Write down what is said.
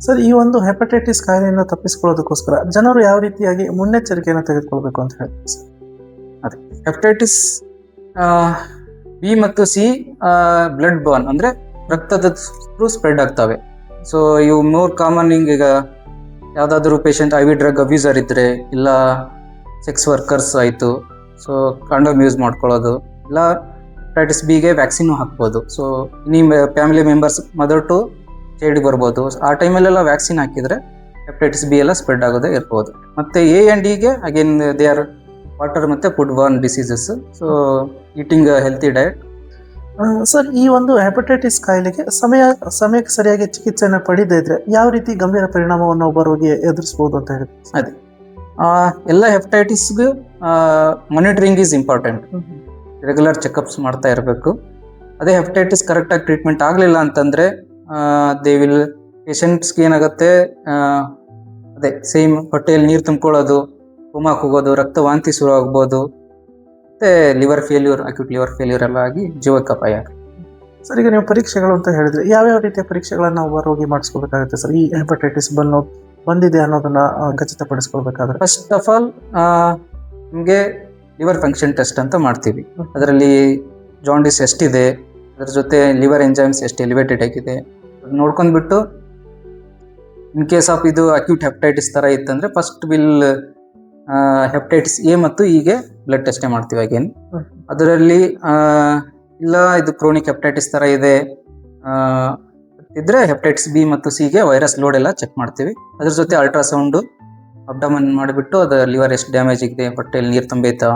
Sir, ಈ ಒಂದು hepatitis ಕಾಯಿಲೆಯಿಂದ ತಪ್ಪಿಸಿಕೊಳ್ಳೋದಕ್ಕೋಸ್ಕರ ಜನರು ಯಾವ ರೀತಿಯಾಗಿ ಮುನ್ನೆಚ್ಚರಿಕೆಯನ್ನು ತೆಗೆದುಕೊಳ್ಬೇಕು ಅಂತ ಹೇಳ್ತೀವಿ ಸರ್? ಅದೇ ಹೆಪಟೈಟಿಸ್ ಬಿ ಮತ್ತು ಸಿ ಬ್ಲಡ್ ಬಾರ್ನ್ ಅಂದ್ರೆ ರಕ್ತದ ಥ್ರೂ ಸ್ಪ್ರೆಡ್ ಆಗ್ತವೆ. ಸೊ ಇವು ಮೋರ್ ಕಾಮನ್. ಈಗ ಯಾವುದಾದ್ರೂ patient I V drug abuser ಇದ್ರೆ, ಇಲ್ಲ ಸೆಕ್ಸ್ ವರ್ಕರ್ಸ್ ಆಯಿತು, ಸೊ ಕಾಂಡೋಮ್ ಯೂಸ್ ಮಾಡ್ಕೊಳ್ಳೋದು, ಇಲ್ಲ ಹೆಪಟೈಟಿಸ್ ಬಿಗೆ ವ್ಯಾಕ್ಸಿನ್ ಹಾಕ್ಬೋದು. ಸೊ ನಿಮ್ಮ family members mother to child ಬರ್ಬೋದು. ಆ ಟೈಮಲ್ಲೆಲ್ಲ ವ್ಯಾಕ್ಸಿನ್ ಹಾಕಿದರೆ ಹೆಪಟೈಟಿಸ್ ಬಿ ಎಲ್ಲ ಸ್ಪ್ರೆಡ್ ಆಗೋದೇ ಇರ್ಬೋದು. ಮತ್ತು ಎ ಆ್ಯಂಡ್ ಡಿಗೆ ಅಗೇನ್ ದೇ ಆರ್ ವಾಟರ್ ಮತ್ತು food Born diseases. So eating healthy diet. Sir, ಈ ಒಂದು ಹೆಪಟೈಟಿಸ್ ಕಾಯಿಲೆಗೆ ಸಮಯಕ್ಕೆ ಸರಿಯಾಗಿ ಚಿಕಿತ್ಸೆಯನ್ನು ಪಡೆದೇ ಇದ್ರೆ ಯಾವ ರೀತಿ ಗಂಭೀರ ಪರಿಣಾಮವನ್ನು ಒಬ್ಬ ರೋಗಿ ಎದುರಿಸಬಹುದು ಅಂತ ಹೇಳಿ? ಅದೇ ಎಲ್ಲ ಹೆಪಟೈಟಿಸ್ಗೂ monitoring is important. Regular checkups ಮಾಡ್ತಾ ಇರಬೇಕು. ಅದೇ ಹೆಪಟೈಟಿಸ್ ಕರೆಕ್ಟಾಗಿ ಟ್ರೀಟ್ಮೆಂಟ್ ಆಗಲಿಲ್ಲ ಅಂತಂದರೆ ಪೇಷಂಟ್ಸ್ಗೆ ಏನಾಗುತ್ತೆ, ಅದೇ ಸೇಮ್ ಹೊಟ್ಟೆಯಲ್ಲಿ ನೀರು ತುಂಬ್ಕೊಳ್ಳೋದು, ಕೋಮಾಕ್ ಹೋಗೋದು, ರಕ್ತ ವಾಂತಿ ಶುರು ಆಗ್ಬೋದು, ಮತ್ತು liver failure, acute liver failure ಎಲ್ಲ ಆಗಿ ಜೀವಕ್ಕೆ ಅಪಾಯ. ಸರ್, ಈಗ ನೀವು ಪರೀಕ್ಷೆಗಳು ಅಂತ ಹೇಳಿದ್ರೆ ಯಾವ್ಯಾವ ರೀತಿಯ ಪರೀಕ್ಷೆಗಳನ್ನು ಒಬ್ಬ ರೋಗಿ ಮಾಡಿಸ್ಕೋಬೇಕಾಗುತ್ತೆ ಸರ್, ಈ ಹೆಪಟೈಟಿಸ್ ಬಂದಿದೆ ಅನ್ನೋದನ್ನ ಖಚಿತಪಡಿಸ್ಕೊಳ್ಬೇಕಾದ್ರೆ? ಫಸ್ಟ್ ಆಫ್ ಆಲ್ ನಿಮಗೆ ಲಿವರ್ ಫಂಕ್ಷನ್ ಟೆಸ್ಟ್ ಅಂತ ಮಾಡ್ತೀವಿ. ಅದರಲ್ಲಿ ಜಾಂಡಿಸ್ ಎಷ್ಟಿದೆ, ಅದರ ಜೊತೆ ಲಿವರ್ ಎಂಜೈಮ್ಸ್ ಎಷ್ಟು ಎಲಿವೇಟೆಡ್ ಆಗಿದೆ ನೋಡ್ಕೊಂಡ್ಬಿಟ್ಟು, ಇನ್ ಕೇಸ್ ಆಫ್ ಇದು ಅಕ್ಯೂಟ್ ಹೆಪಟೈಟಿಸ್ ಥರ ಇತ್ತಂದರೆ ಫಸ್ಟ್ ಹೆಪಟೈಟಿಸ್ ಎ ಮತ್ತು ಇಗೆ ಬ್ಲಡ್ ಟೆಸ್ಟೇ ಮಾಡ್ತೀವಿ ಅಗೇನ್. ಅದರಲ್ಲಿ ಇಲ್ಲ ಇದು ಕ್ರೋನಿಕ್ ಹೆಪಟೈಟಿಸ್ ಥರ ಇದೆ ಇದ್ರೆ ಹೆಪಟೈಟಿಸ್ ಬಿ ಮತ್ತು ಸಿಗೆ ವೈರಸ್ ಲೋಡ್ ಎಲ್ಲ ಚೆಕ್ ಮಾಡ್ತೀವಿ. ಅದ್ರ ಜೊತೆ ಅಲ್ಟ್ರಾಸೌಂಡು ಅಬ್ಡಮನ್ ಮಾಡಿಬಿಟ್ಟು ಅದು ಲಿವರ್ ಎಷ್ಟು ಡ್ಯಾಮೇಜ್ ಇದೆ, ಹೊಟ್ಟೆಯಲ್ಲಿ ನೀರು ತುಂಬೈತಾ